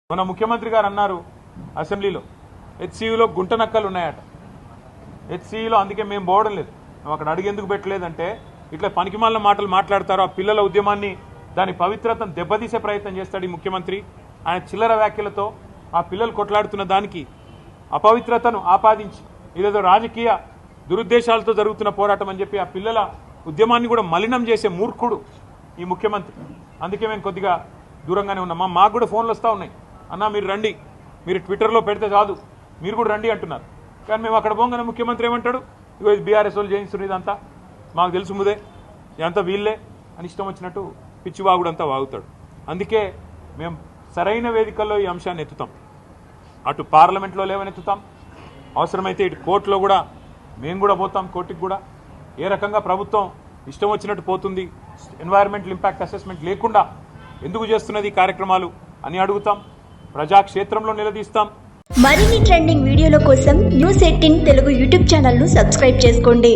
మన ముఖ్యమంత్రి గారు అన్నారు అసెంబ్లీలో హెచ్సియులో గుంట నక్కలు ఉన్నాయట. హెచ్సియులో అందుకే మేము పోవడం లేదు, మేము అక్కడ అడిగేందుకు పెట్టలేదంటే ఇట్లా పనికిమాలిన మాటలు మాట్లాడతారు. ఆ పిల్లల ఉద్యమాన్ని దాని పవిత్రతను దెబ్బతీసే ప్రయత్నం చేస్తాడు ఈ ముఖ్యమంత్రి. ఆయన చిల్లర వ్యాఖ్యలతో ఆ పిల్లలు కొట్లాడుతున్న దానికి అపవిత్రతను ఆపాదించి ఇదేదో రాజకీయ దురుద్దేశాలతో జరుగుతున్న పోరాటం అని చెప్పి ఆ పిల్లల ఉద్యమాన్ని కూడా మలినం చేసే మూర్ఖుడు ఈ ముఖ్యమంత్రి. అందుకే మేము కొద్దిగా దూరంగానే ఉన్నాం. మాకు కూడా ఫోన్లు వస్తూ ఉన్నాయి, అన్నా మీరు రండి, మీరు ట్విట్టర్లో పెడితే కాదు, మీరు కూడా రండి అంటున్నారు. కానీ మేము అక్కడ పోగానే ముఖ్యమంత్రి ఏమంటాడు, ఇగో ఇది బీఆర్ఎస్ వాళ్ళు చేయిస్తున్నారు, ఇదంతా మాకు తెలుసు ముదే, ఇదంతా వీళ్ళే అని ఇష్టం వచ్చినట్టు పిచ్చివాగుడంతా వాగుతాడు. అందుకే మేము సరైన వేదికల్లో ఈ అంశాన్ని ఎత్తుతాం. అటు పార్లమెంట్లో లేవనెత్తుతాం, అవసరమైతే ఇటు కోర్టులో కూడా మేము కూడా పోతాం. కోర్టుకి కూడా ఏ రకంగా ప్రభుత్వం ఇష్టం వచ్చినట్టు పోతుంది, ఎన్వైరన్మెంటల్ ఇంపాక్ట్ అసెస్మెంట్ లేకుండా ఎందుకు చేస్తున్నది ఈ కార్యక్రమాలు అని అడుగుతాం. ప్రజాక్షేత్రంలో నిలదీస్తాం. మరిన్ని ట్రెండింగ్ వీడియోల కోసం న్యూస్ 18 తెలుగు యూట్యూబ్ ఛానల్ ను సబ్స్క్రైబ్ చేసుకోండి.